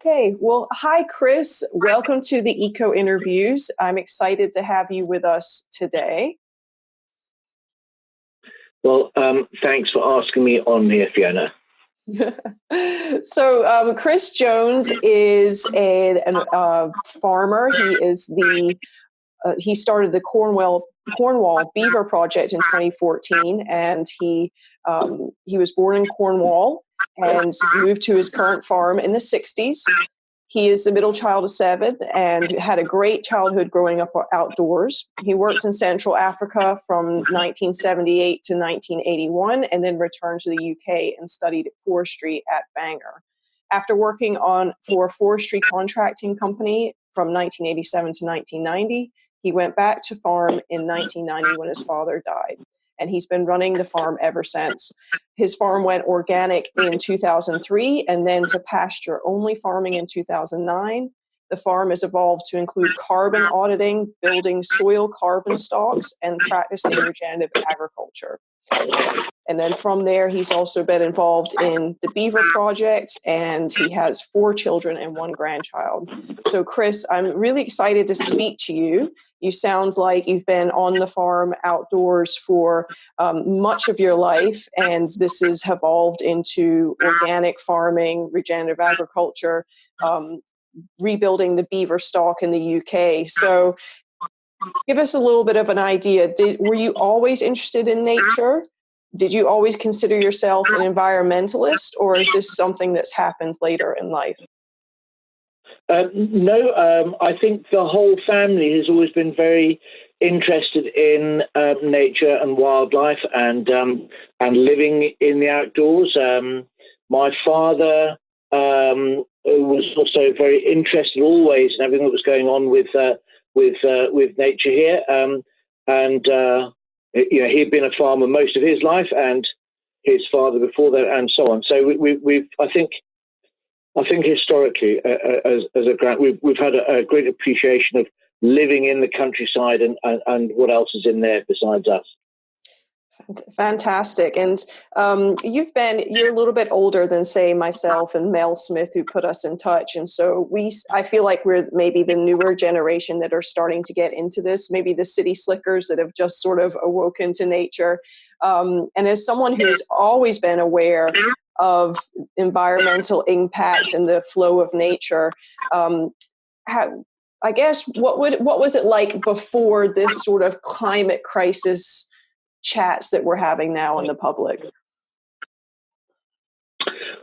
Okay, well, hi, Chris. Welcome to the Eco-Interviews. I'm excited to have you with us today. Well, thanks for asking me on here, Fiona. So, Chris Jones is a farmer. He started the Cornwall Beaver Project in 2014, and he was born in Cornwall and moved to his current farm in the 60s. He is the middle child of 7 and had a great childhood growing up outdoors. He worked in Central Africa from 1978 to 1981 and then returned to the UK and studied forestry at Bangor. After working for a forestry contracting company from 1987 to 1990, he went back to farm in 1990 when his father died, and he's been running the farm ever since. His farm went organic in 2003 and then to pasture-only farming in 2009. The farm has evolved to include carbon auditing, building soil carbon stocks, and practicing regenerative agriculture. And then from there, he's also been involved in the Beaver Project, and he has 4 children and 1 grandchild. So, Chris, I'm really excited to speak to you. You sound like you've been on the farm outdoors for much of your life, and this has evolved into organic farming, regenerative agriculture, rebuilding the beaver stock in the UK. So give us a little bit of an idea. Were you always interested in nature? Did you always consider yourself an environmentalist, or is this something that's happened later in life? No, I think the whole family has always been very interested in nature and wildlife and living in the outdoors. My father was also very interested always in everything that was going on with nature here, he'd been a farmer most of his life, and his father before that, and so on. So I think historically, we've had a great appreciation of living in the countryside and what else is in there besides us. Fantastic. And you're a little bit older than, say, myself and Mel Smith, who put us in touch. And so I feel like we're maybe the newer generation that are starting to get into this, maybe the city slickers that have just sort of awoken to nature. And as someone who's always been aware of environmental impact and the flow of nature, I guess, what was it like before this sort of climate crisis chats that we're having now in the public?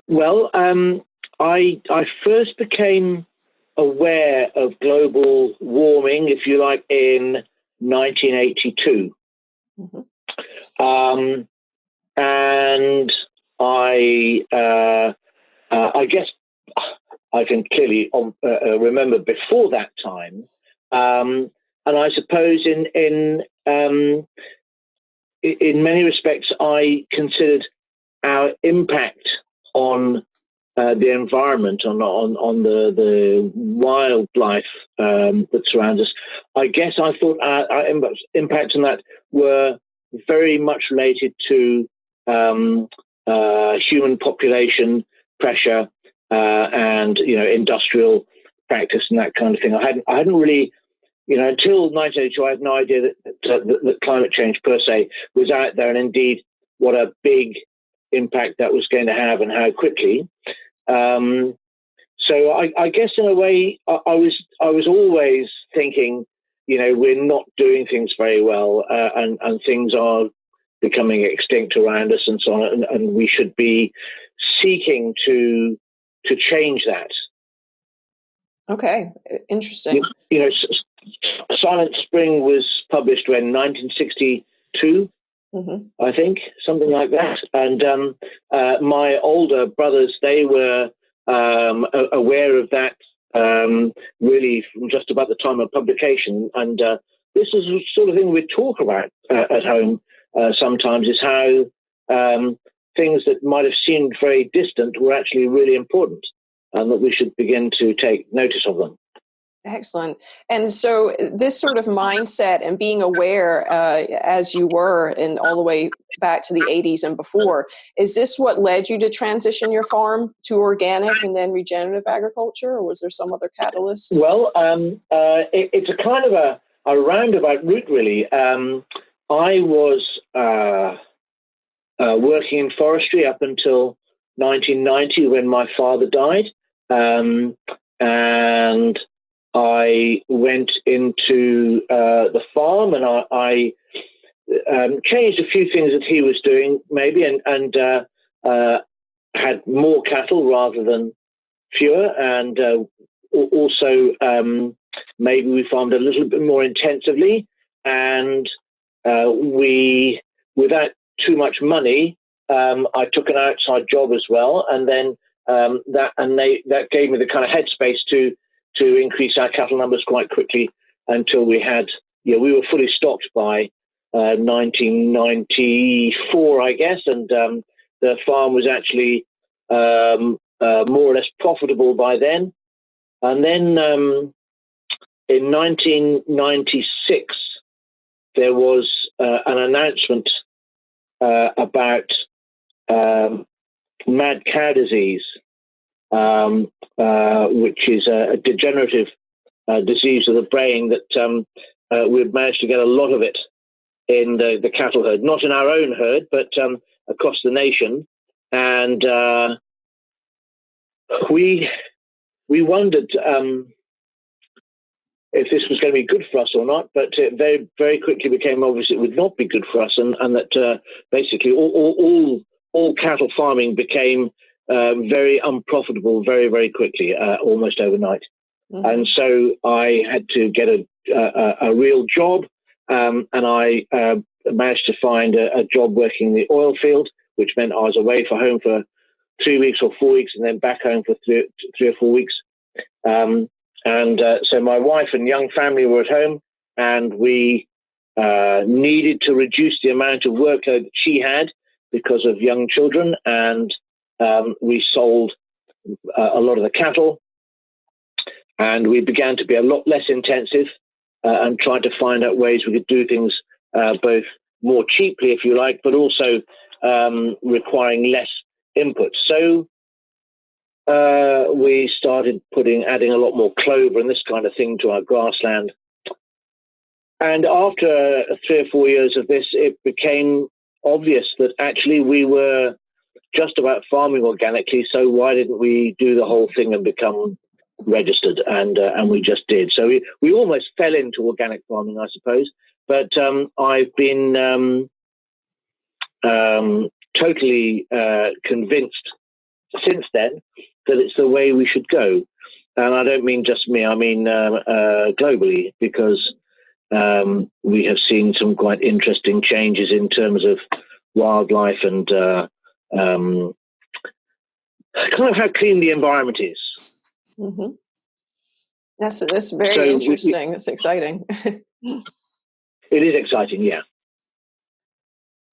Well, I first became aware of global warming, if you like, in 1982. Mm-hmm. And I guess I can clearly remember before that time, and I suppose in many respects, I considered our impact on the environment, on the wildlife that surrounds us. I guess I thought our impacts on that were very much related to human population pressure and industrial practice and that kind of thing. I hadn't really. Until 1982, I had no idea that climate change per se was out there, and indeed what a big impact that was going to have and how quickly. So I guess in a way, I was always thinking, we're not doing things very well, and things are becoming extinct around us and so on, and we should be seeking to change that. Okay, interesting. Silent Spring was published in 1962, mm-hmm. I think, something like that. And my older brothers, they were aware of that really from just about the time of publication. And this is the sort of thing we talk about at home sometimes, is how things that might have seemed very distant were actually really important, and that we should begin to take notice of them. Excellent. And so this sort of mindset and being aware, as you were, and all the way back to the 80s and before. Is this what led you to transition your farm to organic and then regenerative agriculture, or was there some other catalyst? Well, it's a kind of a roundabout route, really. I was working in forestry up until 1990 when my father died. And I went into the farm, and I changed a few things that he was doing, maybe, and had more cattle rather than fewer, and also maybe we farmed a little bit more intensively, and we, without too much money, I took an outside job as well, and then that gave me the kind of headspace to increase our cattle numbers quite quickly until we were fully stocked by 1994, I guess, and the farm was actually more or less profitable by then. And then in 1996, there was an announcement about mad cow disease, which is a degenerative disease of the brain that we've managed to get a lot of it in the cattle herd, not in our own herd, but across the nation. And we wondered if this was going to be good for us or not, but it very, very quickly became obvious it would not be good for us, and that basically all cattle farming became very unprofitable very, very quickly, almost overnight. Mm-hmm. And so I had to get a real job, and I managed to find a job working in the oil field, which meant I was away from home for 3 weeks or 4 weeks, and then back home for three or 4 weeks. So my wife and young family were at home, and we needed to reduce the amount of workload that she had because of young children, and we sold a lot of the cattle, and we began to be a lot less intensive and tried to find out ways we could do things both more cheaply, if you like, but also requiring less input. So we started adding a lot more clover and this kind of thing to our grassland. And after 3 or 4 years of this, it became obvious that actually we were just about farming organically. So why didn't we do the whole thing and become registered? And we just did. So we almost fell into organic farming, I suppose. But I've been totally convinced since then that it's the way we should go. And I don't mean just me, I mean globally, because we have seen some quite interesting changes in terms of wildlife and kind of how clean the environment is. Mm-hmm. That's very interesting. It's exciting. It is exciting, yeah.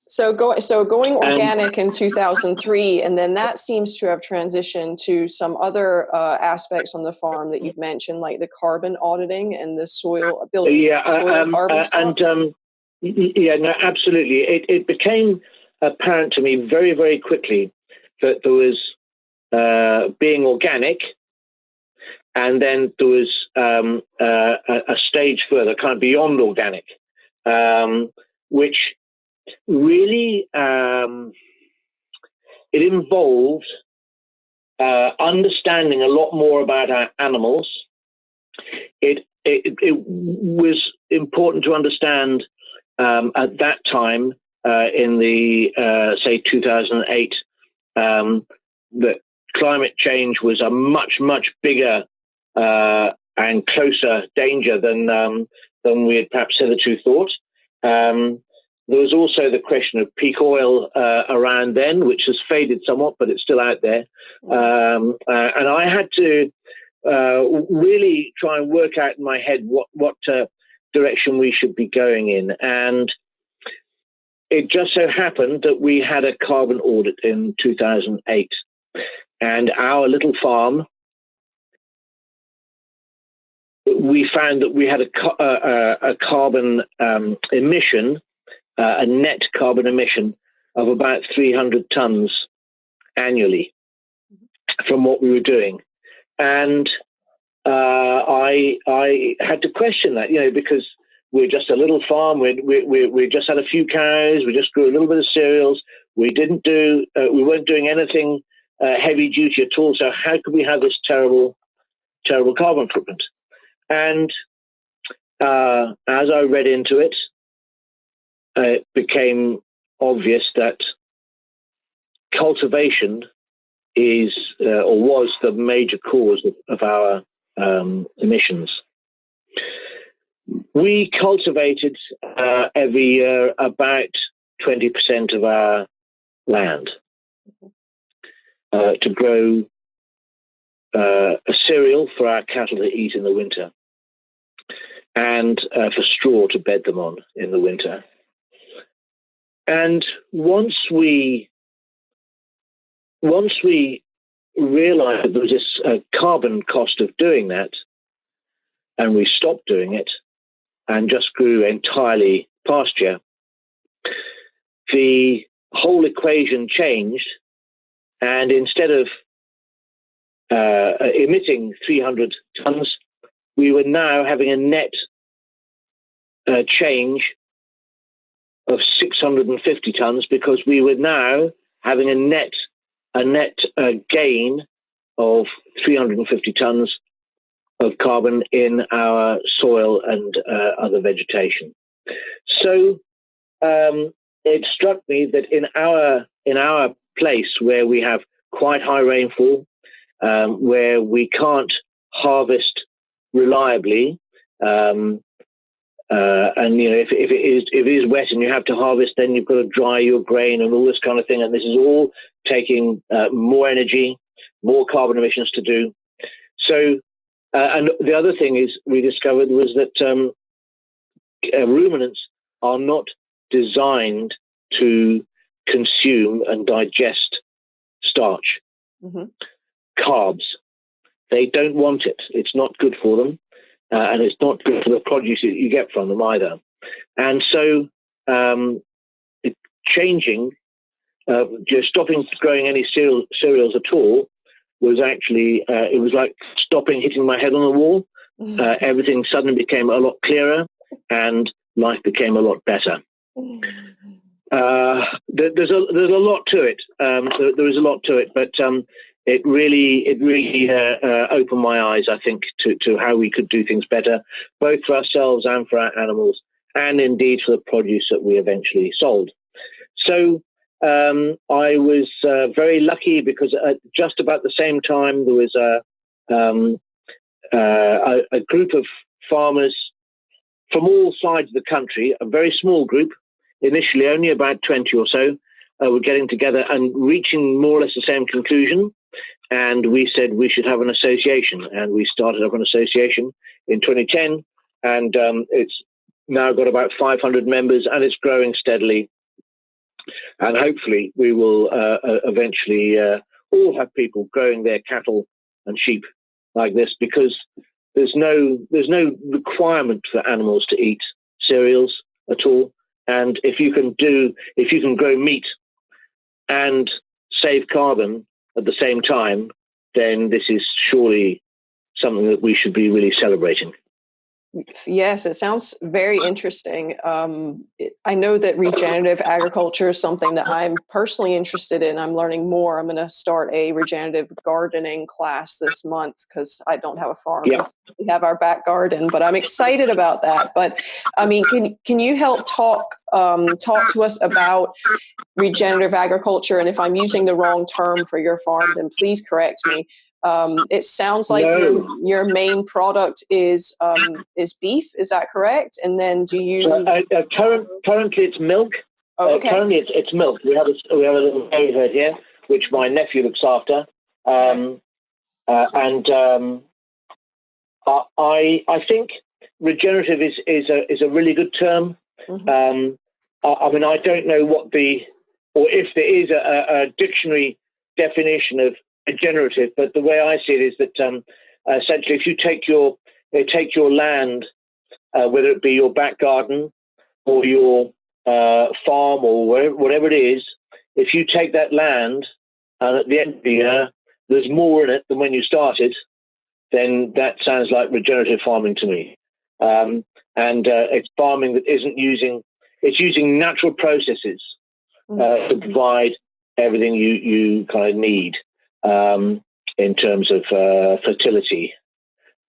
So going organic in 2003, and then that seems to have transitioned to some other aspects on the farm that you've mentioned, like the carbon auditing and the soil carbon stocks. No, absolutely. It became apparent to me very, very quickly that there was being organic, and then there was a stage further, kind of beyond organic, which really it involved understanding a lot more about our animals. It was important to understand at that time in the say 2008 that climate change was a much, much bigger and closer danger than we had perhaps hitherto thought. There was also the question of peak oil around then, which has faded somewhat, but it's still out there. And I had to really try and work out in my head what direction we should be going in. And it just so happened that we had a carbon audit in 2008. And our little farm, we found that we had a carbon emission, a net carbon emission of about 300 tons annually from what we were doing. And I had to question that, because we're just a little farm. We just had a few cows. We just grew a little bit of cereals. We weren't doing anything heavy duty at all. So how could we have this terrible carbon footprint? And as I read into it, it became obvious that cultivation is or was the major cause of our emissions. We cultivated every year about 20% of our land to grow a cereal for our cattle to eat in the winter, and for straw to bed them on in the winter. And once we realized that there was this carbon cost of doing that, and we stopped doing it and just grew entirely pasture, the whole equation changed. And instead of emitting 300 tons, we were now having a net change of 650 tons, because we were now having a net gain of 350 tons of carbon in our soil and other vegetation. So it struck me that in our place, where we have quite high rainfall, where we can't harvest reliably, and if it is wet and you have to harvest, then you've got to dry your grain and all this kind of thing, and this is all taking more energy, more carbon emissions to do. So, and the other thing is we discovered was that ruminants are not designed to consume and digest starch, carbs. They don't want it. It's not good for them, and it's not good for the produce that you get from them either. And so changing, just stopping growing any cereals at all was actually, it was like hitting my head on the wall. Everything suddenly became a lot clearer and life became a lot better. There's a lot to it. There is a lot to it, but it really opened my eyes, I think, to how we could do things better, both for ourselves and for our animals, and indeed for the produce that we eventually sold. So I was very lucky, because at just about the same time there was a group of farmers from all sides of the country, a very small group, initially only about 20 or so, were getting together and reaching more or less the same conclusion. And we said we should have an association, and we started up an association in 2010, and it's now got about 500 members, and it's growing steadily. And hopefully we will eventually all have people growing their cattle and sheep like this, because there's no requirement for animals to eat cereals at all. And if you can grow meat and save carbon at the same time, then this is surely something that we should be really celebrating. Yes, it sounds very interesting. I know that regenerative agriculture is something that I'm personally interested in. I'm learning more. I'm going to start a regenerative gardening class this month, because I don't have a farm. Yeah. We have our back garden, but I'm excited about that. But I mean, can you help talk to us about regenerative agriculture? And if I'm using the wrong term for your farm, then please correct me. It sounds like your main product is beef. Is that correct? And then do you? Currently, it's milk. Oh, okay. Currently, it's milk. We have a little dairy herd here, which my nephew looks after. I think regenerative is a really good term. I mean, I don't know or if there is a dictionary definition of regenerative, but the way I see it is that essentially, if you take your land, whether it be your back garden or your farm or whatever it is, if you take that land and at the end of the year there's more in it than when you started, then that sounds like regenerative farming to me. It's farming that isn't using natural processes to provide everything you kind of need in terms of fertility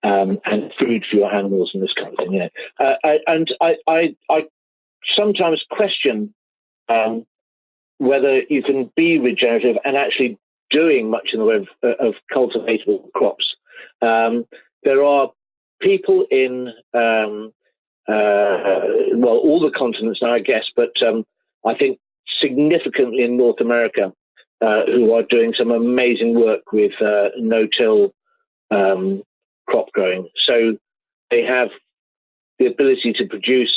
and food for your animals and this kind of thing. I sometimes question whether you can be regenerative and actually doing much in the way of cultivatable crops. There are people in all the continents now, I guess, but I think significantly in North America, who are doing some amazing work with no-till crop growing. So they have the ability to produce,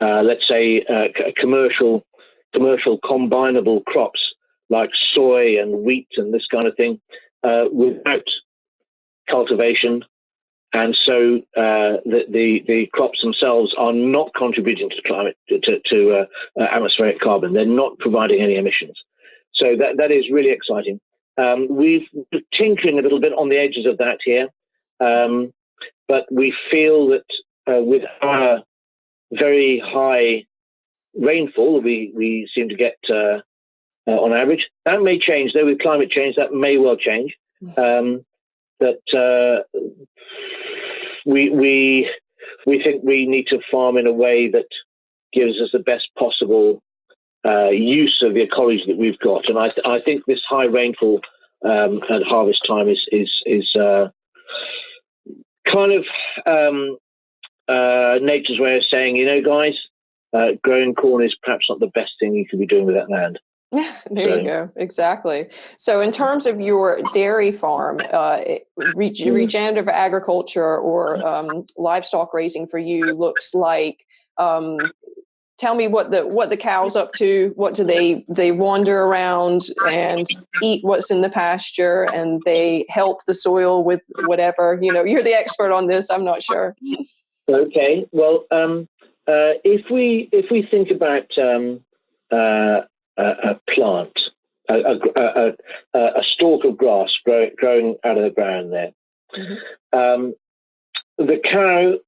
let's say, commercial combinable crops like soy and wheat and this kind of thing without cultivation. And so the crops themselves are not contributing to climate, to atmospheric carbon. They're not providing any emissions. So that is really exciting. We've been tinkering a little bit on the edges of that here, but we feel that with our very high rainfall we seem to get on average, that may change. Though with climate change, that may well change. That we think we need to farm in a way that gives us the best possible use of the ecology that we've got. And I think this high rainfall at harvest time is kind of nature's way of saying, guys, growing corn is perhaps not the best thing you could be doing with that land. There you go. Exactly. So in terms of your dairy farm, regenerative agriculture or livestock raising for you looks like, tell me what the cow's up to. What do they wander around and eat what's in the pasture, and they help the soil with whatever, you're the expert on this. I'm not sure. Okay. Well, if we think about a plant, a stalk of grass growing out of the ground there. Mm-hmm. The cow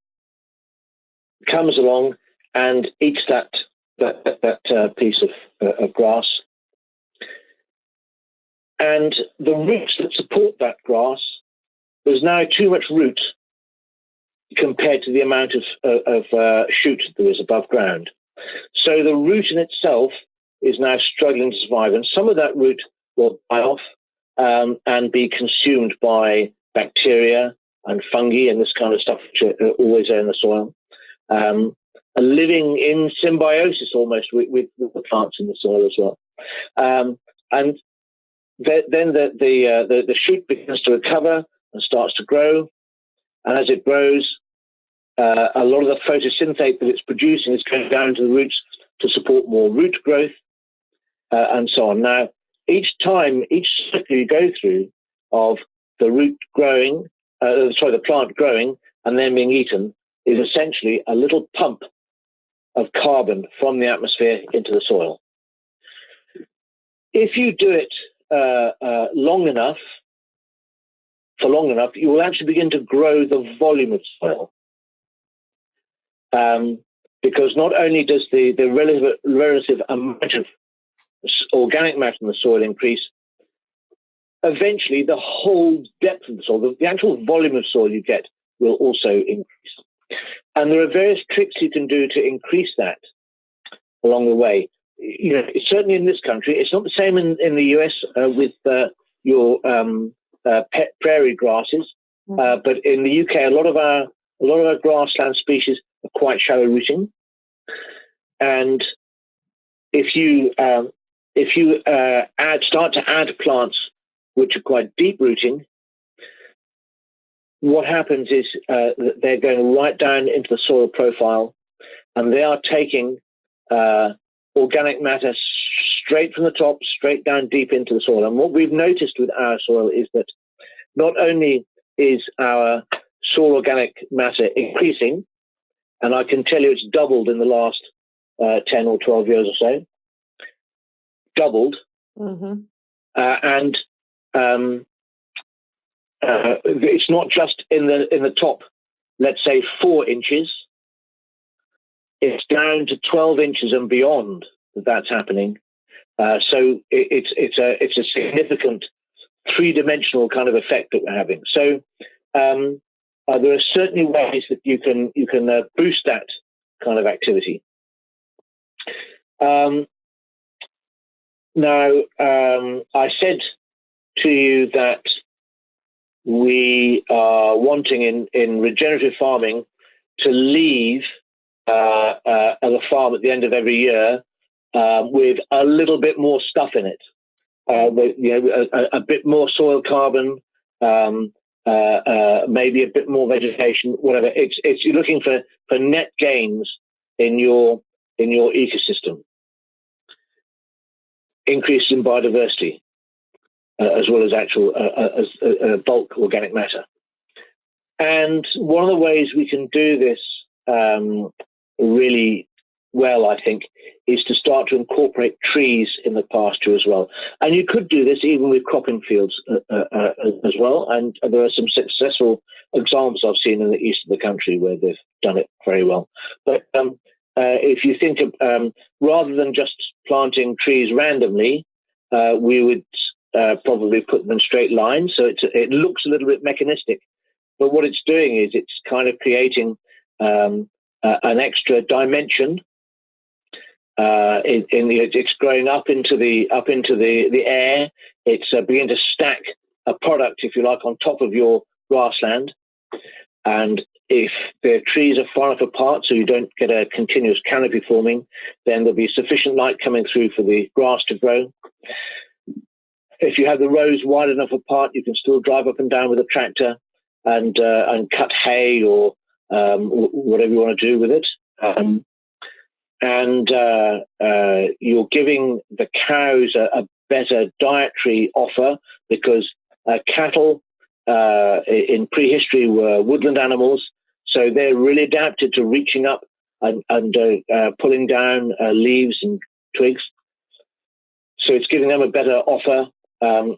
comes along and eats that piece of grass, and the roots that support that grass, there's now too much root compared to the amount of shoot there is above ground. So the root in itself is now struggling to survive, and some of that root will die off and be consumed by bacteria and fungi and this kind of stuff, which are always there in the soil, living in symbiosis almost with the plants in the soil as well. And then the shoot begins to recover and starts to grow, and as it grows, a lot of the photosynthate that it's producing is going down to the roots to support more root growth. And so on. Now, each cycle you go through of the root growing, the plant growing and then being eaten, is essentially a little pump of carbon from the atmosphere into the soil. If you do it for long enough, you will actually begin to grow the volume of soil. Because not only does the relative amount of organic matter in the soil increase, eventually the whole depth of the soil, the actual volume of soil you get, will also increase. And there are various tricks you can do to increase that along the way. Certainly in this country, it's not the same in the US with your pet prairie grasses, but in the UK, a lot of our grassland species are quite shallow rooting, and if you start to add plants which are quite deep rooting, what happens is they're going right down into the soil profile, and they are taking organic matter straight from the top, straight down deep into the soil. And what we've noticed with our soil is that not only is our soil organic matter increasing, and I can tell you it's doubled in the last 10 or 12 years or so, doubled, Mm-hmm. and it's not just in the top, let's say 4 inches. It's down to 12 inches and beyond that's happening. So it's a significant 3-dimensional kind of effect that we're having. So there are certainly ways that you can boost that kind of activity. Now, I said to you that we are wanting in regenerative farming to leave the farm at the end of every year with a little bit more stuff in it, a bit more soil carbon, maybe a bit more vegetation, whatever. It's you're looking for net gains in your ecosystem, increase in biodiversity, as well as actual bulk organic matter. And one of the ways we can do this really well, I think, is to start to incorporate trees in the pasture as well. And you could do this even with cropping fields as well. And there are some successful examples I've seen in the east of the country where they've done it very well. But if you think of, rather than just planting trees randomly, we would probably put them in straight lines. So it looks a little bit mechanistic. But what it's doing is it's kind of creating an extra dimension. It's growing up into the air. It's beginning to stack a product, if you like, on top of your grassland. And if the trees are far enough apart so you don't get a continuous canopy forming, then there'll be sufficient light coming through for the grass to grow. If you have the rows wide enough apart, you can still drive up and down with a tractor and cut hay or whatever you want to do with it. And you're giving the cows a better dietary offer, because cattle in prehistory were woodland animals, so they're really adapted to reaching up and pulling down leaves and twigs. So it's giving them a better offer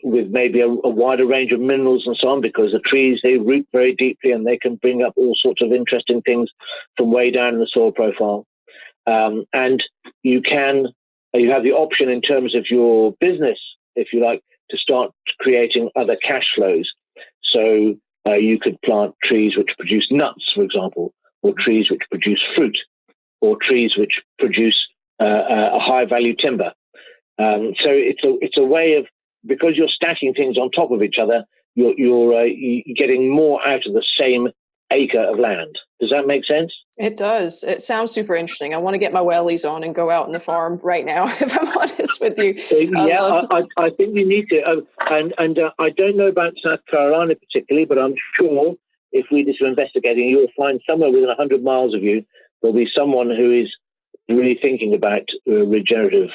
with maybe a wider range of minerals and so on, because the trees, they root very deeply and they can bring up all sorts of interesting things from way down in the soil profile. And you have the option in terms of your business, if you like, to start creating other cash flows. So you could plant trees which produce nuts, for example, or trees which produce fruit, or trees which produce a high value timber. So it's a way of, because you're stacking things on top of each other, you're getting more out of the same acre of land. Does that make sense? It does. It sounds super interesting. I want to get my wellies on and go out on the farm right now, if I'm honest with you. I think you need to. And I don't know about South Carolina particularly, but I'm sure if we do some investigating, you'll find somewhere within 100 miles of you, there'll be someone who is really thinking about regenerative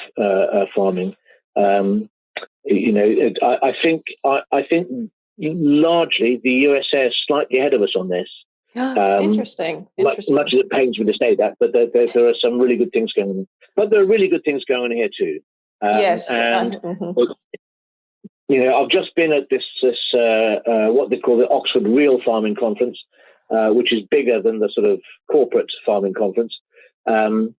farming. I think largely the USA is slightly ahead of us on this. Interesting. Much as it pains me to say that, but there are some really good things going on. But there are really good things going on here too. Yes. And I've just been at this what they call the Oxford Real Farming Conference, which is bigger than the sort of corporate farming conference. You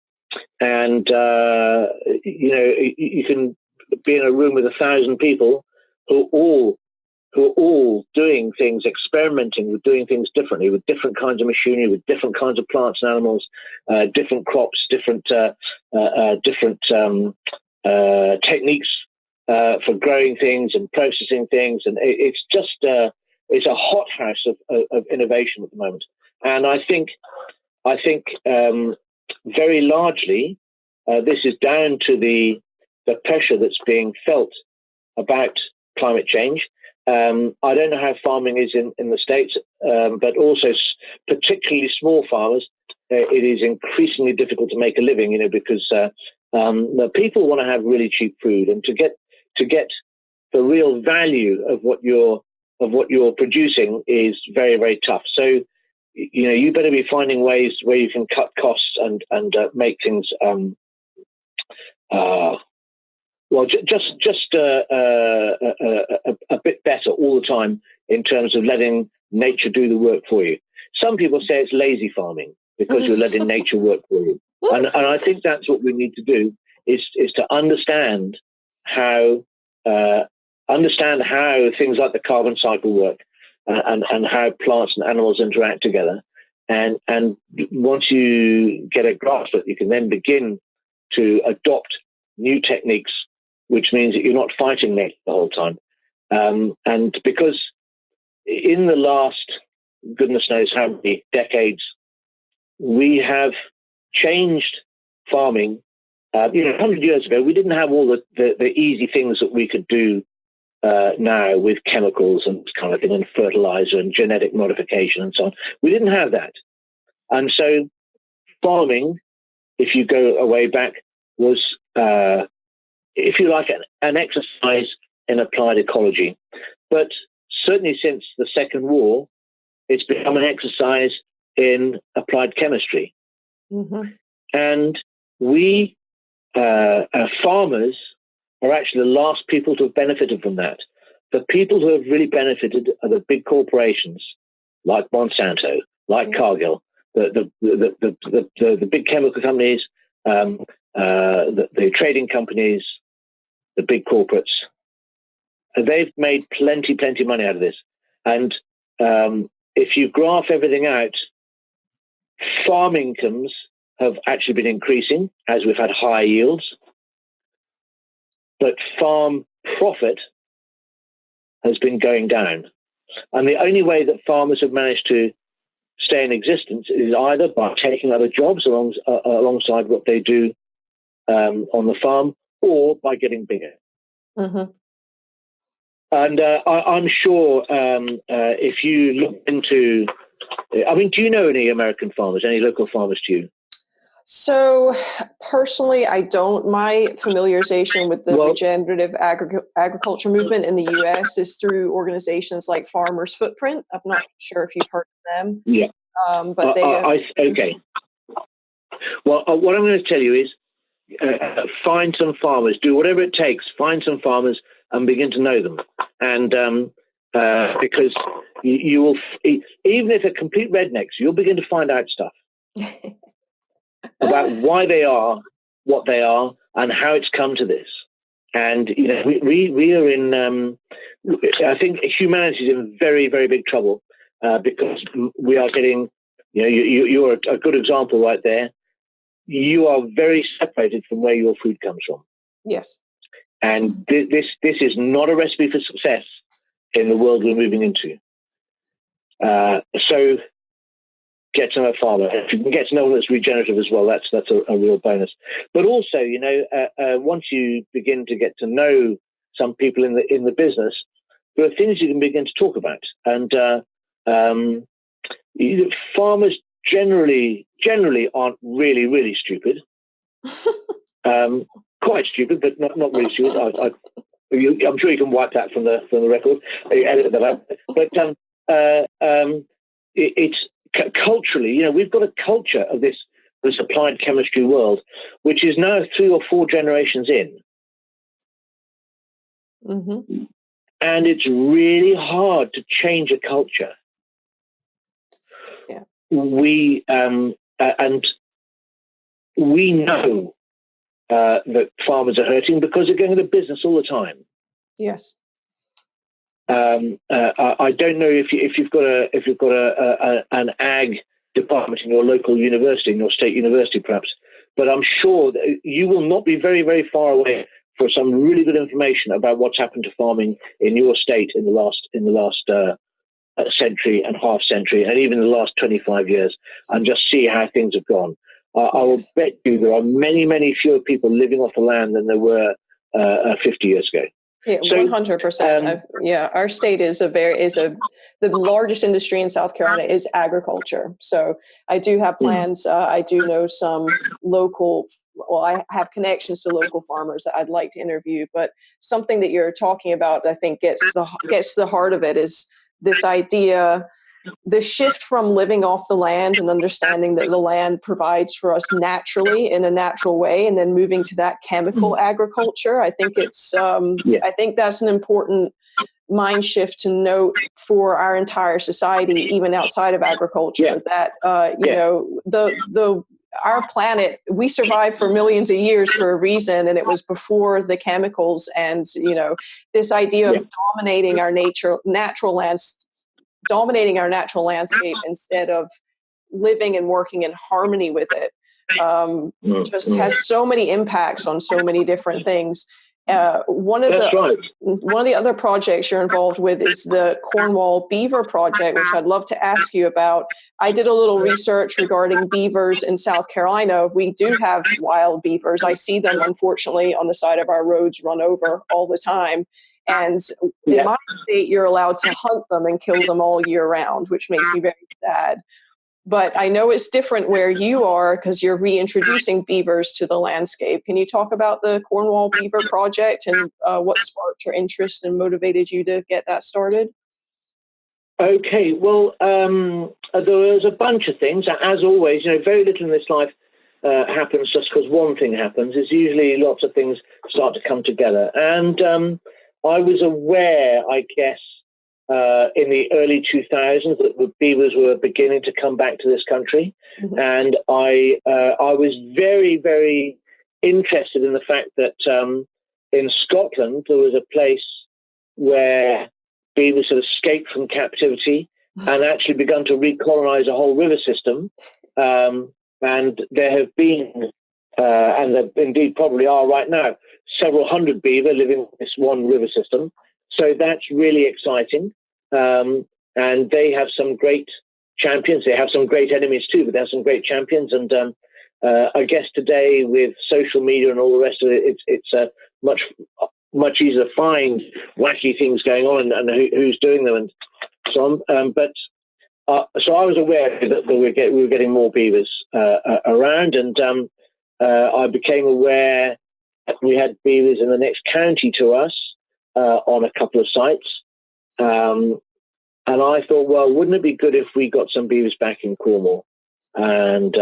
can be in a room with 1,000 people who are all doing things, experimenting with doing things differently, with different kinds of machinery, with different kinds of plants and animals, different crops, different techniques for growing things and processing things. And it's just it's a hothouse of innovation at the moment. And I think very largely this is down to the pressure that's being felt about climate change. I don't know how farming is in the States, but also particularly small farmers, it is increasingly difficult to make a living, because people want to have really cheap food, and to get the real value of what you're producing is very, very tough. So, you better be finding ways where you can cut costs and make things well, just a bit better all the time in terms of letting nature do the work for you. Some people say it's lazy farming because you're letting nature work for you, and I think that's what we need to do is to understand how things like the carbon cycle work, and how plants and animals interact together. And once you get a grasp of it, you can then begin to adopt new techniques, which means that you're not fighting nature the whole time. And because in the last, goodness knows how many decades, we have changed farming. 100 years ago, we didn't have all the easy things that we could do now with chemicals and kind of thing, and fertilizer and genetic modification and so on. We didn't have that. And so farming, if you go a way back, was, if you like, an exercise in applied ecology. But certainly since the Second War, it's become an exercise in applied chemistry. Mm-hmm. And we, farmers, are actually the last people to have benefited from that. The people who have really benefited are the big corporations like Monsanto, like Cargill, the big chemical companies, the trading companies, the big corporates. They've made plenty money out of this. And if you graph everything out, farm incomes have actually been increasing as we've had high yields. But farm profit has been going down. And the only way that farmers have managed to stay in existence is either by taking other jobs alongside what they do on the farm, or by getting bigger. Mm-hmm. And I'm sure if you look into, do you know any American farmers, any local farmers to you? So personally, I don't. My familiarization with the regenerative agriculture movement in the U.S. is through organizations like Farmers Footprint. I'm not sure if you've heard of them. Yeah. But they... okay. Well, what I'm going to tell you is find some farmers, do whatever it takes, find some farmers and begin to know them. And because you will, even if they're complete rednecks, you'll begin to find out stuff. About why they are what they are and how it's come to this. And we are in, I think humanity is in very, very big trouble because we are getting, you're a good example right there. You are very separated from where your food comes from. Yes. And this is not a recipe for success in the world we're moving into. So get to know a farmer. If you can get to know one that's regenerative as well, that's a real bonus. But also, once you begin to get to know some people in the business, there are things you can begin to talk about. And farmers generally aren't really, really stupid. Quite stupid, but not really stupid. I'm sure you can wipe that from the record. Edit that out. But it's culturally, we've got a culture of this applied chemistry world, which is now 3 or 4 generations in. Mm-hmm. And it's really hard to change a culture. Yeah. We know that farmers are hurting because they're going into business all the time. Yes. I don't know if you've got an ag department in your local university, in your state university, perhaps, but I'm sure that you will not be very, very far away for some really good information about what's happened to farming in your state in the last century and half century, and even the last 25 years, and just see how things have gone. I will bet you there are many, many fewer people living off the land than there were 50 years ago. Yeah, 100%. Yeah, our state is the largest industry in South Carolina is agriculture. So I do have plans. I do know some local. Well, I have connections to local farmers that I'd like to interview. But something that you're talking about, I think, gets the heart of it is this idea the shift from living off the land and understanding that the land provides for us naturally in a natural way, and then moving to that chemical agriculture. I think I think that's an important mind shift to note for our entire society, even outside of agriculture. That you know, our planet, we survived for millions of years for a reason, and it was before the chemicals. And you know, this idea of dominating our dominating our natural landscape instead of living and working in harmony with it, just has so many impacts on so many different things. One of the other projects you're involved with is the Cornwall Beaver Project, which I'd love to ask you about. I did a little research regarding beavers in South Carolina. We do have wild beavers. I see them, unfortunately, on the side of our roads run over all the time. And in my state, you're allowed to hunt them and kill them all year round, which makes me very sad. But I know it's different where you are because you're reintroducing beavers to the landscape. Can you talk about the Cornwall Beaver Project and what sparked your interest and motivated you to get that started? Okay, well, there was a bunch of things. As always, you know, very little in this life happens just because one thing happens. It's usually lots of things start to come together. And I was aware, I guess, in the early 2000s that the beavers were beginning to come back to this country. And I was very, very interested in the fact that in Scotland there was a place where beavers had escaped from captivity and actually begun to recolonize a whole river system. And there have been, and there indeed probably are right now, several hundred beaver living in this one river system. So that's really exciting. And they have some great champions. They have some great enemies too, but they have some great champions. And I guess today with social media and all the rest of it, it's much easier to find wacky things going on and who's doing them and so on. So I was aware that we were getting more beavers around, and I became aware that we had beavers in the next county to us on a couple of sites. And I thought, well, wouldn't it be good if we got some beavers back in Cornwall? And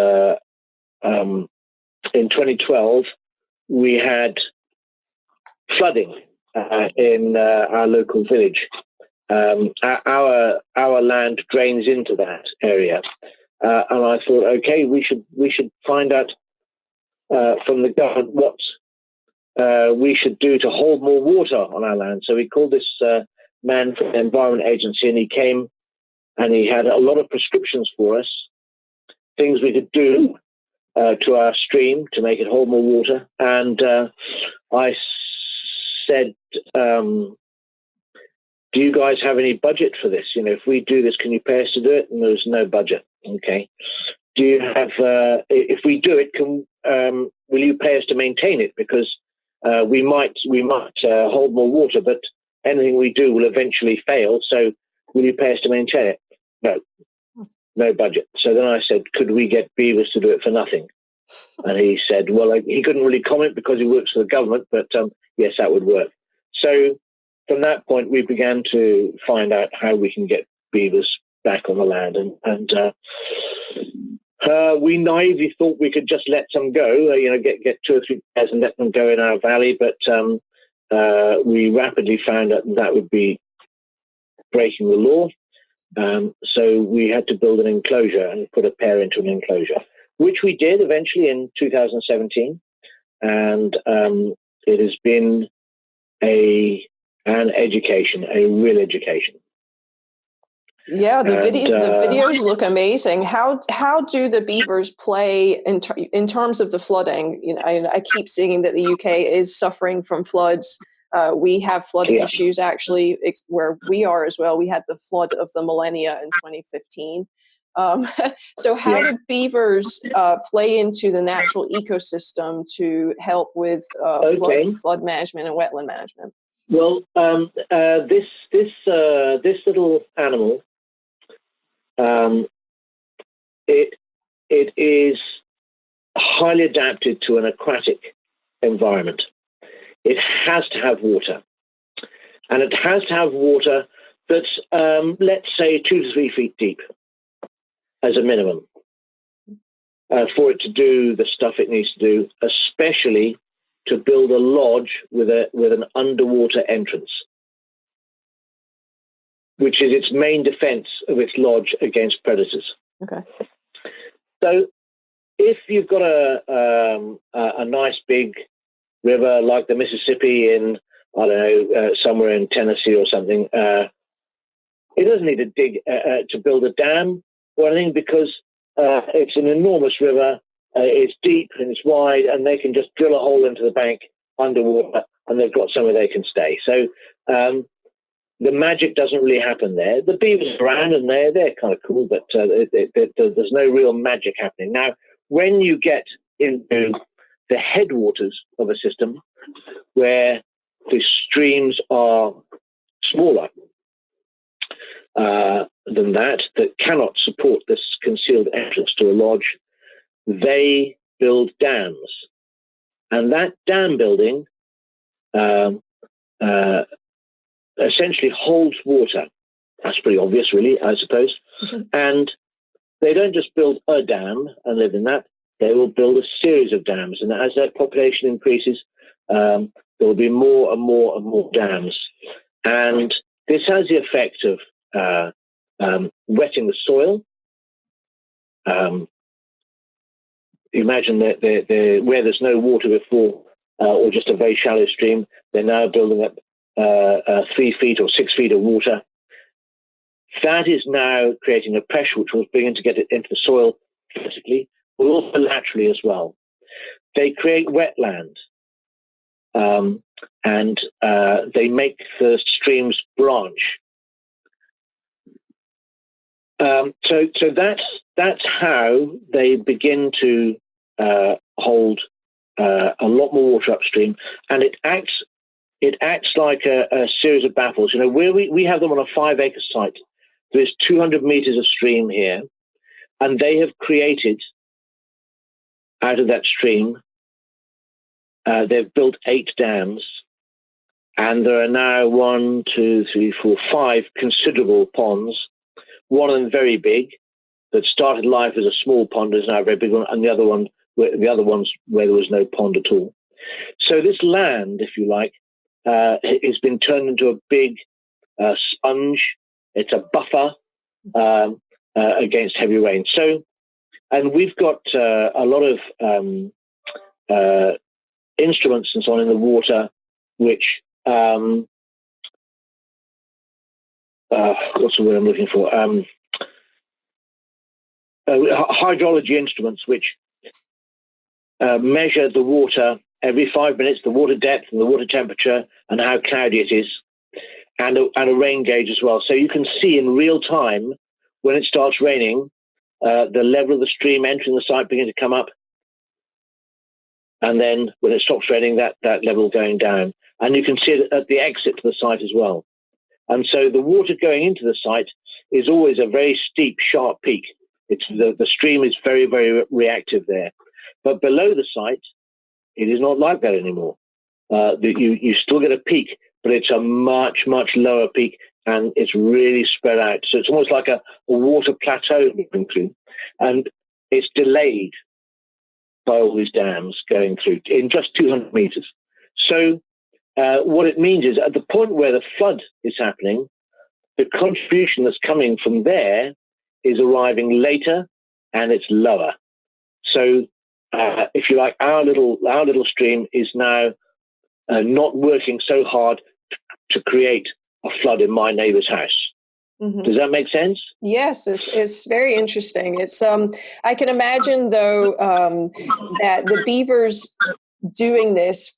in 2012, we had flooding in our local village. Our land drains into that area, and I thought, okay, we should find out from the government what we should do to hold more water on our land. So we called this man from the Environment Agency, and he came and he had a lot of prescriptions for us, things we could do to our stream to make it hold more water. And I said, do you guys have any budget for this? You know, if we do this, can you pay us to do it? And there was no budget. Okay. Do you have, if we do it, will you pay us to maintain it? Because we might hold more water, but anything we do will eventually fail. So will you pay us to maintain it? No budget. So then I said, could we get beavers to do it for nothing? And he said, well, he couldn't really comment because he works for the government, but yes, that would work. So from that point, we began to find out how we can get beavers back on the land. And we naively thought we could just let some go, get 2 or 3 pairs and let them go in our valley. But we rapidly found out that would be breaking the law. So we had to build an enclosure and put a pair into an enclosure, which we did eventually in 2017. And it has been an education, a real education. Yeah, the videos look amazing. How do the beavers play in terms of the flooding? You know, I keep seeing that the UK is suffering from floods. We have flooding issues actually where we are as well. We had the flood of the millennia in 2015. So how do beavers play into the natural ecosystem to help with flood management and wetland management? Well, this little animal, it is highly adapted to an aquatic environment. It has to have water, and it has to have water that's, let's say, 2 to 3 feet deep as a minimum for it to do the stuff it needs to do, especially to build a lodge with an underwater entrance, which is its main defense of its lodge against predators. Okay. So if you've got a nice big river like the Mississippi in, I don't know, somewhere in Tennessee or something, it doesn't need to dig to build a dam or anything, because it's an enormous river. It's deep and it's wide, and they can just drill a hole into the bank underwater, and they've got somewhere they can stay. So the magic doesn't really happen there. The beavers are around, and they're kind of cool, but there's no real magic happening. Now, when you get into the headwaters of a system where the streams are smaller than that cannot support this concealed entrance to a lodge, they build dams. And that dam building essentially holds water. That's pretty obvious, really, I suppose. And they don't just build a dam and live in that. They will build a series of dams. And as their population increases, there will be more and more and more dams. And this has the effect of wetting the soil. Imagine that where there's no water before, or just a very shallow stream, they're now building up 3 feet or 6 feet of water. That is now creating a pressure which will begin to get it into the soil physically, but also laterally as well. They create wetland, and they make the streams branch. So that's how they begin to hold a lot more water upstream, and it acts like a series of baffles. You know, where we have them on a 5-acre site, there's 200 meters of stream here, and they have created out of that stream. They've built 8 dams, and there are now 1, 2, 3, 4, 5 considerable ponds. One of them very big, that started life as a small pond, is now a very big one, and the other ones where there was no pond at all. So this land, if you like, has been turned into a big sponge. It's a buffer against heavy rain. So, and we've got a lot of instruments and so on in the water, which what's the word I'm looking for? Hydrology instruments, which measure the water every 5 minutes, the water depth and the water temperature and how cloudy it is, and a rain gauge as well. So you can see in real time when it starts raining, the level of the stream entering the site begin to come up, and then when it stops raining, that level going down. And you can see it at the exit to the site as well. And so the water going into the site is always a very steep, sharp peak. It's the stream is very, very reactive there. But below the site, it is not like that anymore. You still get a peak, but it's a much, much lower peak, and it's really spread out. So it's almost like a water plateau moving through, and it's delayed by all these dams going through in just 200 meters. So what it means is at the point where the flood is happening, the contribution that's coming from there is arriving later, and it's lower. So if you like, our little stream is now not working so hard to create a flood in my neighbor's house. Mm-hmm. Does that make sense? Yes, it's very interesting. It's I can imagine though that the beavers doing this,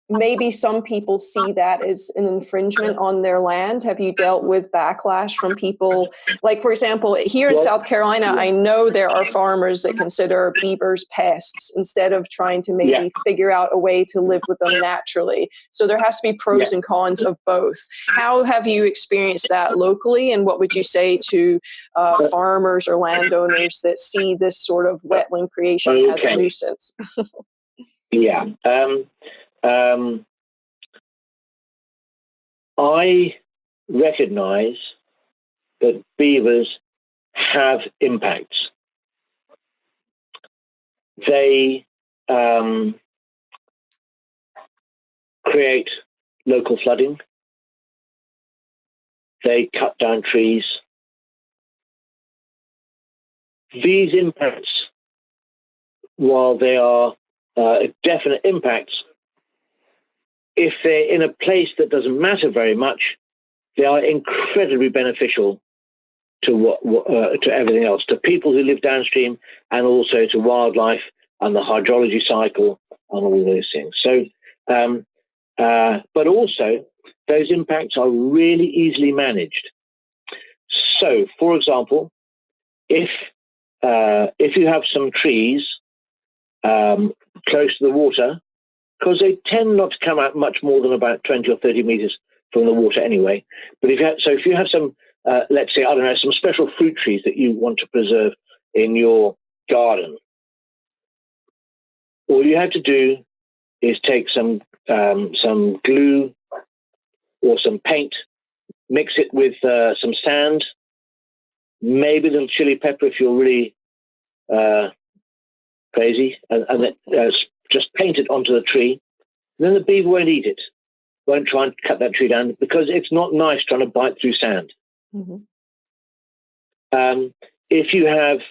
maybe some people see that as an infringement on their land. Have you dealt with backlash from people? Like, for example, here in South Carolina, I know there are farmers that consider beavers pests instead of trying to maybe figure out a way to live with them naturally. So there has to be pros and cons of both. How have you experienced that locally? And what would you say to farmers or landowners that see this sort of wetland creation as a nuisance? I recognize that beavers have impacts. They create local flooding. They cut down trees. These impacts, while they are definite impacts, if they're in a place that doesn't matter very much, they are incredibly beneficial to to everything else, to people who live downstream, and also to wildlife and the hydrology cycle and all those things. So, but also those impacts are really easily managed. So, for example, if you have some trees close to the water, because they tend not to come out much more than about 20 or 30 meters from the water anyway. But if you have some, let's say, I don't know, some special fruit trees that you want to preserve in your garden, all you have to do is take some glue or some paint, mix it with some sand, maybe a little chili pepper if you're really crazy, and then, just paint it onto the tree. Then the beaver won't eat it, won't try and cut that tree down, because it's not nice trying to bite through sand. Mm-hmm. If you have,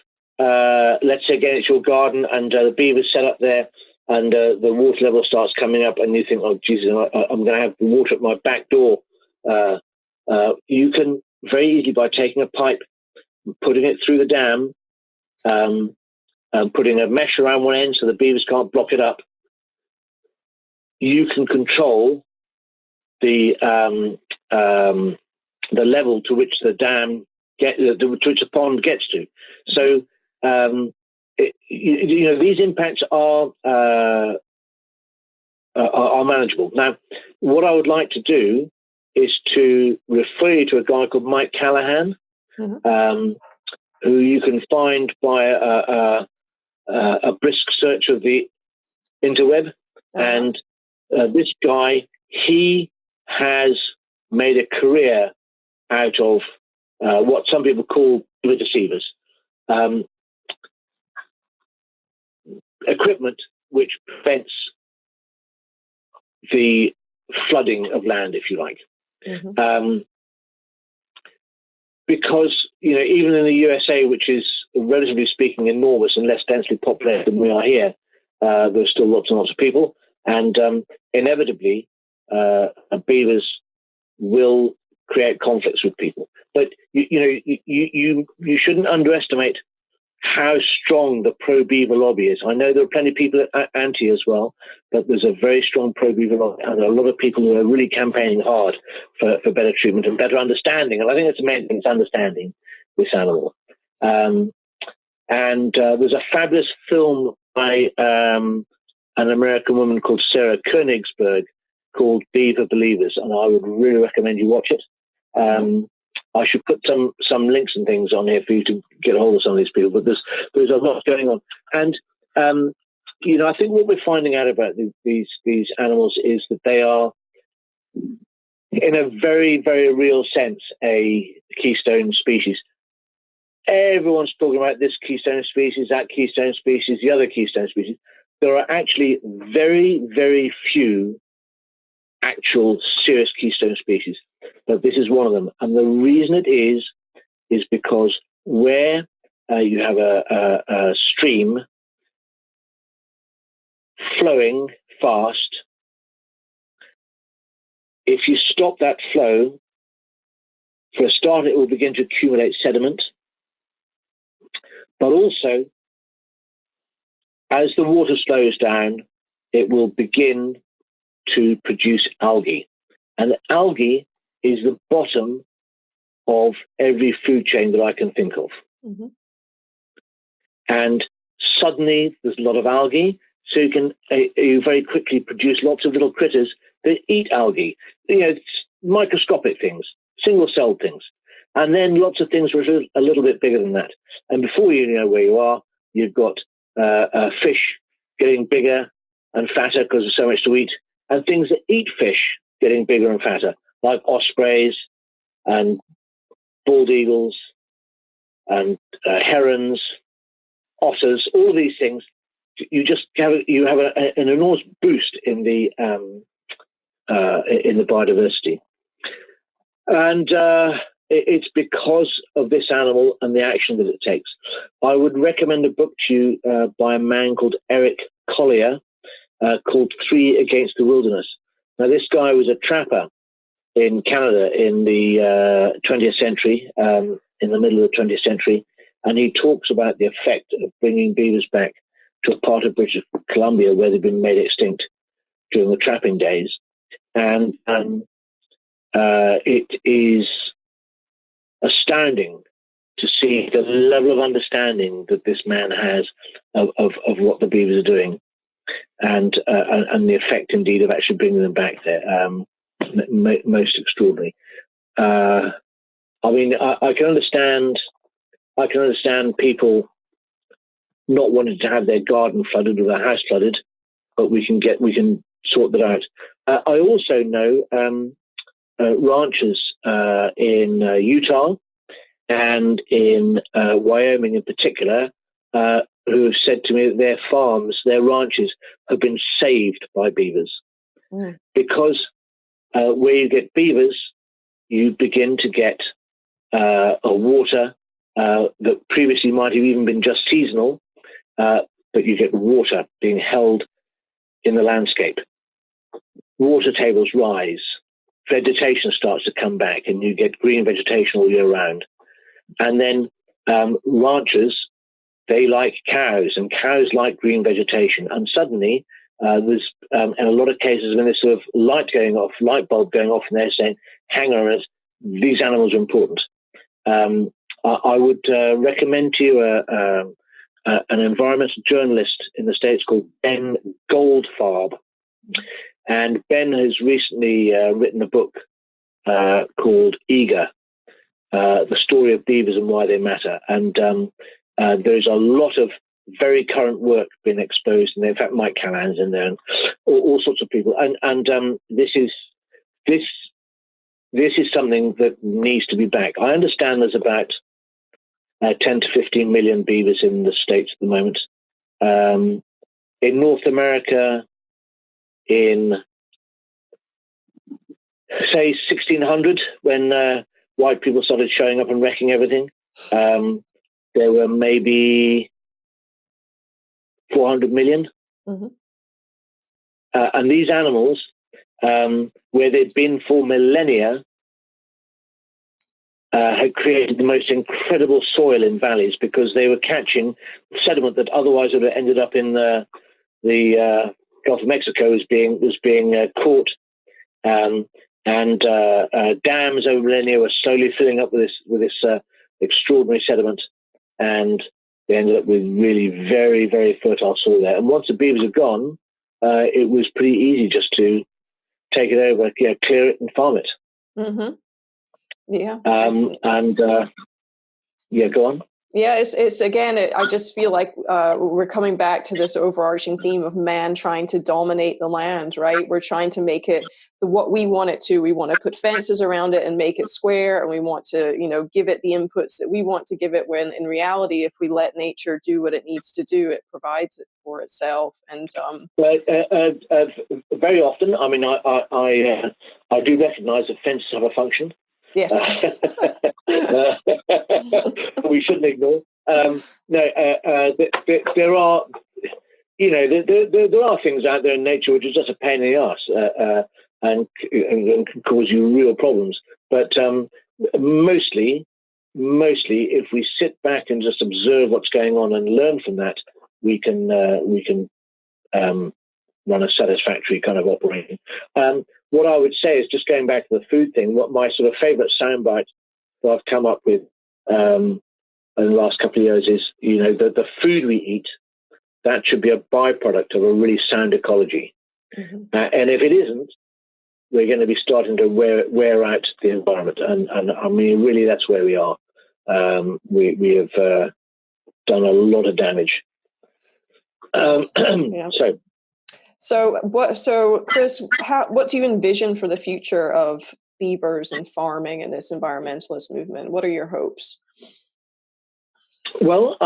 let's say again, it's your garden and the beaver's set up there, and the water level starts coming up, and you think, oh, Jesus, I'm going to have the water at my back door. You can very easily, by taking a pipe, putting it through the dam, putting a mesh around one end so the beavers can't block it up, you can control the level to which the dam to which the pond gets to. So these impacts are manageable. Now, what I would like to do is to refer you to a guy called Mike Callahan, mm-hmm. Who you can find by a brisk search of the interweb. Uh-huh. And this guy, he has made a career out of what some people call beaver deceivers, equipment which prevents the flooding of land, if you like. Mm-hmm. Because, even in the USA, which is relatively speaking enormous and less densely populated than we are here, there's still lots and lots of people, and inevitably beavers will create conflicts with people. But you shouldn't underestimate how strong the pro-beaver lobby is. I know there are plenty of people anti as well, but there's a very strong pro-beaver lobby, and there are a lot of people who are really campaigning hard for better treatment and better understanding. And I think that's the main thing, is understanding this animal. And there's a fabulous film by an American woman called Sarah Koenigsberg called Beaver Believers, and I would really recommend you watch it. I should put some links and things on here for you to get a hold of some of these people, but there's a lot going on. And, I think what we're finding out about these animals is that they are, in a very, very real sense, a keystone species. Everyone's talking about this keystone species, that keystone species, the other keystone species. There are actually very, very few actual serious keystone species, but this is one of them. And the reason it is because where you have a stream flowing fast, if you stop that flow, for a start, it will begin to accumulate sediment. But also, as the water slows down, it will begin to produce algae. And algae is the bottom of every food chain that I can think of. Mm-hmm. And suddenly there's a lot of algae, so you very quickly produce lots of little critters that eat algae. Microscopic things, single-celled things. And then lots of things which are a little bit bigger than that. And before you know where you are, you've got fish getting bigger and fatter because there's so much to eat, and things that eat fish getting bigger and fatter, like ospreys, and bald eagles and herons, otters, all of these things. You just have an enormous boost in the biodiversity, and it's because of this animal and the action that it takes. I would recommend a book to you by a man called Eric Collier called 3 Against the Wilderness. Now, this guy was a trapper in Canada in the 20th century, in the middle of the 20th century, and he talks about the effect of bringing beavers back to a part of British Columbia where they've been made extinct during the trapping days. And it is astounding to see the level of understanding that this man has of what the beavers are doing, and the effect indeed of actually bringing them back there. Most extraordinary. I mean, I can understand people not wanting to have their garden flooded or their house flooded, but we can sort that out. I also know ranchers in Utah and in Wyoming in particular who have said to me that their farms, their ranches have been saved by beavers. Because where you get beavers, you begin to get a water that previously might have even been just seasonal, but you get water being held in the landscape. Water tables rise, vegetation starts to come back, and you get green vegetation all year round. And then ranchers, they like cows, and cows like green vegetation. And suddenly, there's in a lot of cases when there's sort of light bulb going off, and they're saying, hang on a minute, these animals are important. I would recommend to you an environmental journalist in the States called Ben Goldfarb. And Ben has recently written a book called Eager, The Story of Beavers and Why They Matter. And there's a lot of very current work being exposed. And in fact, Mike Callahan's in there and all sorts of people. And this is something that needs to be back. I understand there's about 10 to 15 million beavers in the States at the moment. In North America, in, say, 1600, when white people started showing up and wrecking everything, there were maybe 400 million. Mm-hmm. And these animals, where they'd been for millennia, had created the most incredible soil in valleys because they were catching sediment that otherwise would have ended up in the Gulf of Mexico was being caught, and dams over millennia were slowly filling up with this extraordinary sediment, and they ended up with really very, very fertile soil there. And once the beavers had gone, it was pretty easy just to take it over, clear it and farm it. Mm-hmm. Yeah. Go on. Yeah, it's again, I just feel like we're coming back to this overarching theme of man trying to dominate the land, right? We're trying to make it what we want it to. We want to put fences around it and make it square, and we want to, give it the inputs that we want to give it, when in reality, if we let nature do what it needs to do, it provides it for itself. And very often, I mean, I do recognize that fences have a function. Yes. We shouldn't ignore. There are, there are things out there in nature which are just a pain in the ass and can cause you real problems. But mostly, if we sit back and just observe what's going on and learn from that, we can run a satisfactory kind of operation. What I would say is, just going back to the food thing, what my sort of favorite soundbite that I've come up with in the last couple of years is, the food we eat, that should be a byproduct of a really sound ecology. Mm-hmm. And if it isn't, we're going to be starting to wear out the environment. And I mean, really, that's where we are. We have done a lot of damage. Yeah. So Chris, what do you envision for the future of beavers and farming and this environmentalist movement? What are your hopes? Well,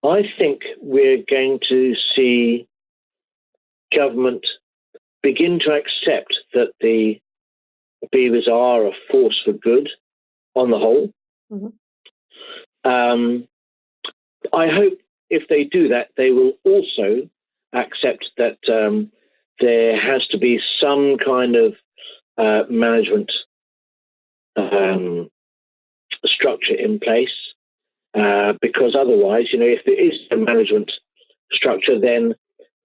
I think we're going to see government begin to accept that the beavers are a force for good on the whole. I hope if they do that, they will also accept that there has to be some kind of management structure in place, because otherwise, if there is a management structure, then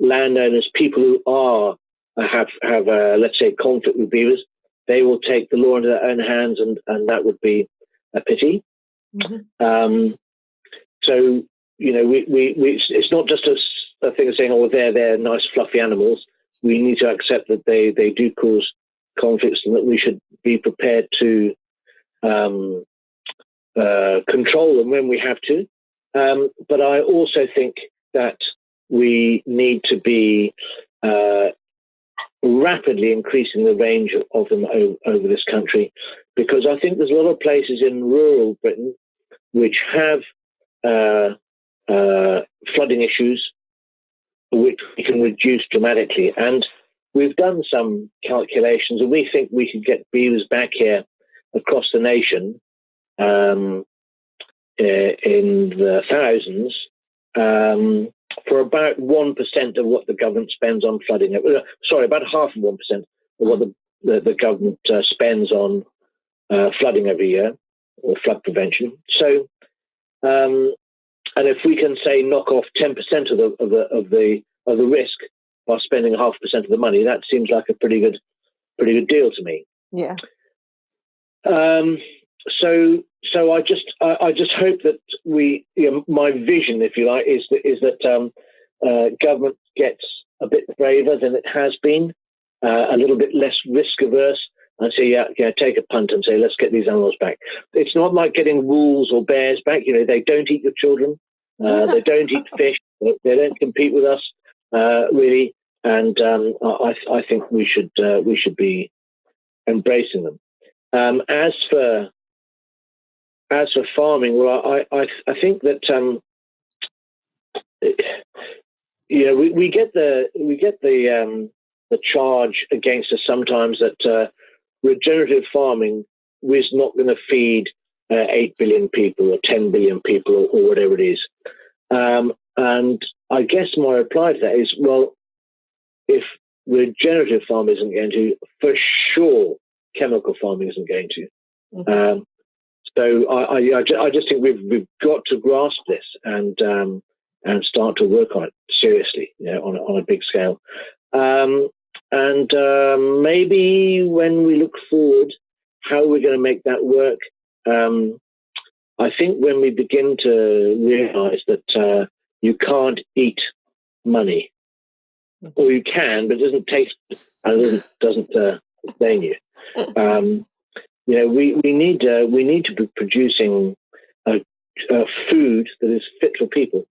landowners, people who have let's say conflict with beavers, they will take the law into their own hands, and that would be a pity. So it's not just a thing of saying, oh, they're nice fluffy animals. We need to accept that they do cause conflicts, and that we should be prepared to control them when we have to. But I also think that we need to be rapidly increasing the range of them over this country, because I think there's a lot of places in rural Britain which have flooding issues, which we can reduce dramatically. And we've done some calculations, and we think we could get beavers back here across the nation in the thousands for about 1% of what the government spends on flooding. Sorry, about half of 1% of what the government spends on flooding every year, or flood prevention. So, and if we can say knock off 10% of the risk by spending 0.5% of the money, that seems like a pretty good deal to me. Yeah. So I just hope that my vision, if you like, is that government gets a bit braver than it has been, a little bit less risk averse, and say, take a punt and say, let's get these animals back. It's not like getting wolves or bears back. They don't eat your children. They don't eat fish. They don't compete with us, really. And I think we should be embracing them. As for farming, well, I think that we get the charge against us sometimes that regenerative farming is not going to feed 8 billion people or 10 billion people or whatever it is. And I guess my reply to that is, well, if regenerative farming isn't going to, for sure, chemical farming isn't going to. So I just think we've got to grasp this and start to work on it seriously, on a big scale. And maybe when we look forward, how we're going to make that work, I think when we begin to realize that you can't eat money, or you can, but it doesn't taste and it doesn't sustain you. We need to be producing a food that is fit for people.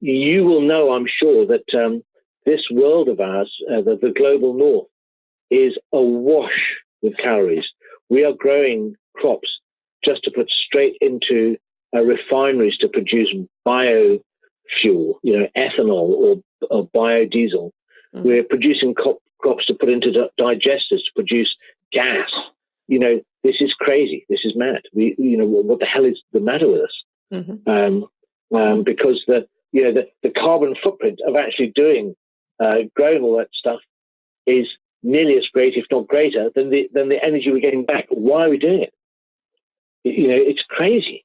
You will know, I'm sure, that this world of ours, the global north, is awash with calories. We are growing crops just to put straight into refineries to produce biofuel, ethanol or biodiesel. We're producing crops to put into digesters to produce gas. This is crazy. This is mad. What the hell is the matter with us? Because the carbon footprint of actually growing all that stuff is nearly as great, if not greater, than the energy we're getting back. Why are we doing it? It's crazy.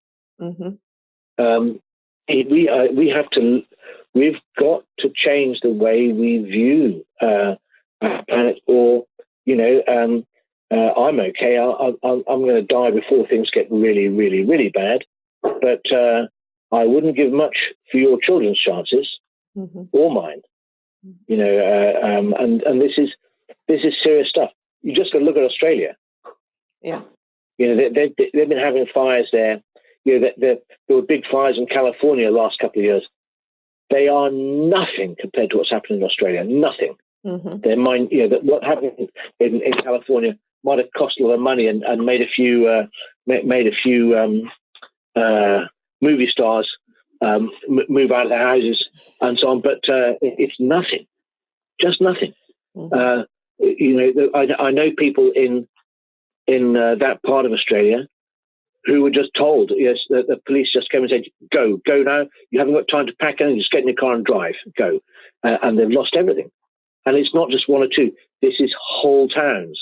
We've got to change the way we view our planet, or I'm okay. I'm going to die before things get really, really, really bad. But I wouldn't give much for your children's chances or mine. And this is serious stuff. You just got to look at Australia. Yeah. They've been having fires there. There were big fires in California the last couple of years. They are nothing compared to what's happening in Australia. Nothing. Their mind, that what happened in California might have cost a lot of money and made a few movie stars move out of their houses and so on. But it's nothing, just nothing. I know people in that part of Australia who were just told, yes, the police just came and said, go now. You haven't got time to pack anything. Just get in your car and drive. Go. And they've lost everything. And it's not just one or two. This is whole towns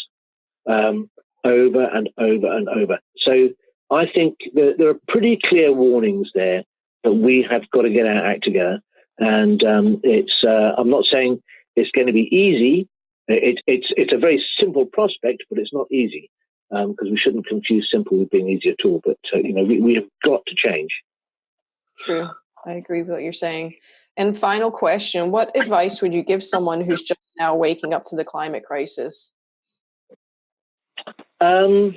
over and over and over. So I think there are pretty clear warnings there that we have got to get our act together. And I'm not saying it's going to be easy. It's a very simple prospect, but it's not easy. Because we shouldn't confuse simple with being easy at all. But, we have got to change. True. I agree with what you're saying. And final question, what advice would you give someone who's just now waking up to the climate crisis? That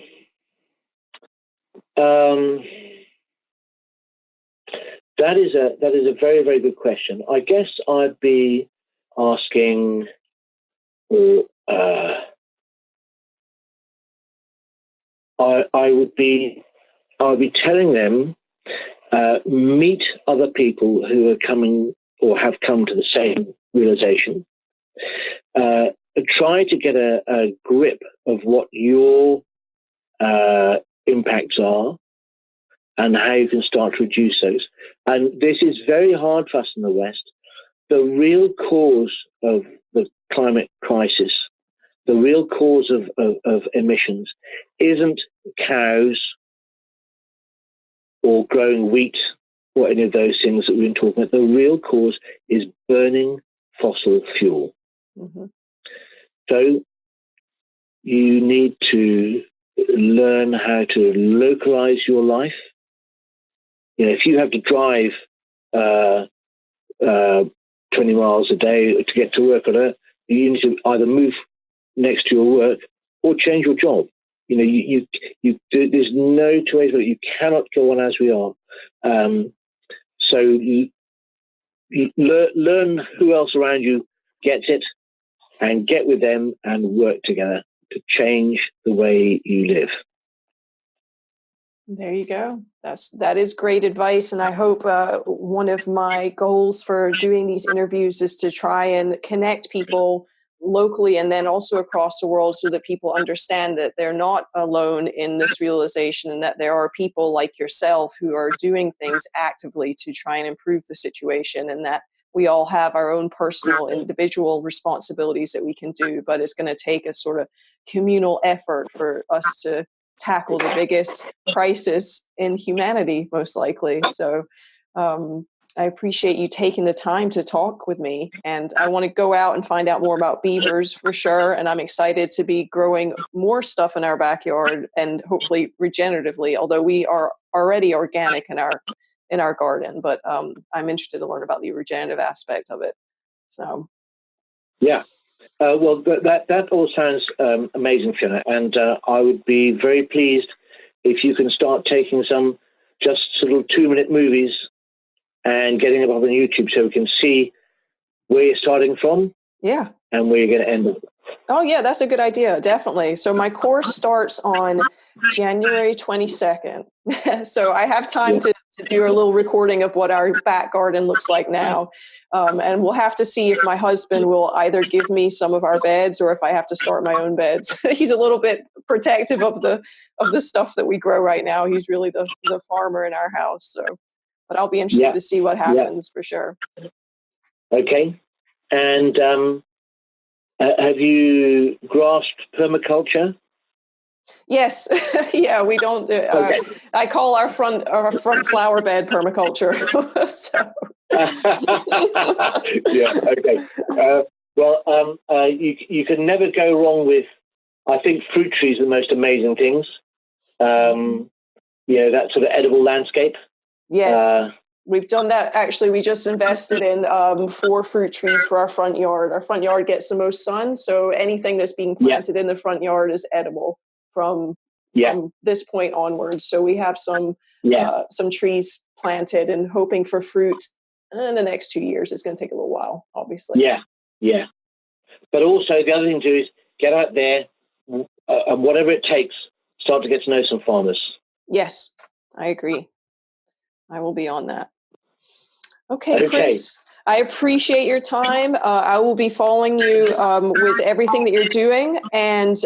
is a very, very good question. I guess I'd be asking, I would be telling them, meet other people who are coming or have come to the same realization. Try to get a grip of what your impacts are and how you can start to reduce those. And this is very hard for us in the West. The real cause of the climate crisis, the real cause of emissions, isn't cows or growing wheat or any of those things that we've been talking about. The real cause is burning fossil fuel. Mm-hmm. So you need to learn how to localize your life. If you have to drive 20 miles a day to get to work you need to either move next to your work or change your job. There's no two ways about it. You cannot go on as we are. So you learn who else around you gets it and get with them and work together to change the way you live. There you go. That is great advice. And I hope one of my goals for doing these interviews is to try and connect people locally and then also across the world so that people understand that they're not alone in this realization and that there are people like yourself who are doing things actively to try and improve the situation, and that we all have our own personal individual responsibilities that we can do, but it's going to take a sort of communal effort for us to tackle the biggest crisis in humanity, most likely. So I appreciate you taking the time to talk with me, and I want to go out and find out more about beavers for sure. And I'm excited to be growing more stuff in our backyard and hopefully regeneratively, although we are already organic in our garden, but I'm interested to learn about the regenerative aspect of it. So, yeah. Well, that all sounds amazing, Fiona, and I would be very pleased if you can start taking some just sort of 2-minute movies and getting them up on YouTube so we can see where you're starting from. Yeah. And where you're going to end up. Oh, yeah, that's a good idea. Definitely. So my course starts on January 22nd. So I have time to do a little recording of what our back garden looks like now. And we'll have to see if my husband will either give me some of our beds or if I have to start my own beds. He's a little bit protective of the stuff that we grow right now. He's really the farmer in our house. So, but I'll be interested to see what happens for sure. Okay. And have you grasped permaculture? Yes. Yeah, we don't. Okay. I call our front flower bed permaculture. So. Yeah. Okay. You can never go wrong with. I think fruit trees are the most amazing things. That sort of edible landscape. Yes. We've done that. Actually, we just invested in 4 fruit trees for our front yard. Our front yard gets the most sun, so anything that's being planted in the front yard is edible from this point onwards. So we have some trees planted and hoping for fruit in the next 2 years. It's going to take a little while, obviously. Yeah. But also the other thing to do is get out there and whatever it takes, start to get to know some farmers. Yes, I agree. I will be on that. Okay, Chris, I appreciate your time. I will be following you with everything that you're doing. And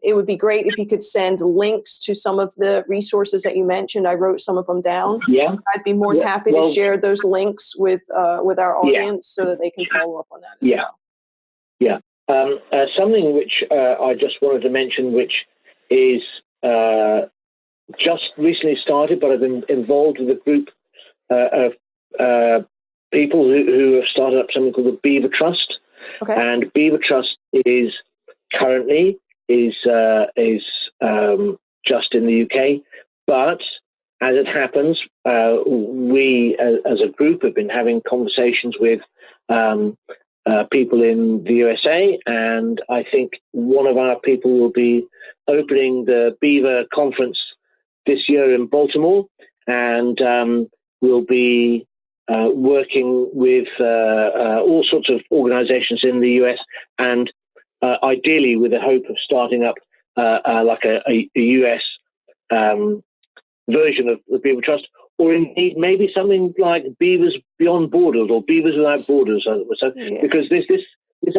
it would be great if you could send links to some of the resources that you mentioned. I wrote some of them down. Yeah. I'd be more than happy to share those links with our audience so that they can follow up on that as well. Yeah. Something which I just wanted to mention, which is just recently started, but I've been involved with a group of people who have started up something called the Beaver Trust. Okay. And Beaver Trust is currently just in the UK, but as it happens, we as a group have been having conversations with people in the USA, and I think one of our people will be opening the Beaver Conference this year in Baltimore, and we'll be working with all sorts of organizations in the US, and ideally with the hope of starting up like a US version of the Beaver Trust, or indeed maybe something like Beavers Beyond Borders or Beavers Without Borders. So, because this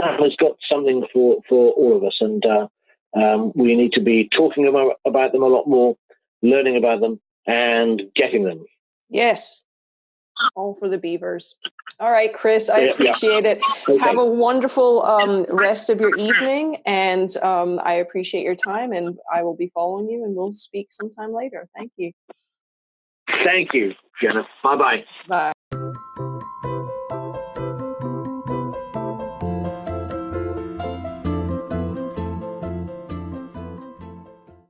app has got something for all of us, and we need to be talking about them a lot more, learning about them, and getting them. Yes. All for the beavers. All right, Chris, I appreciate it. Okay. Have a wonderful rest of your evening, and I appreciate your time, and I will be following you, and we'll speak sometime later. Thank you. Thank you, Jenna. Bye-bye. Bye.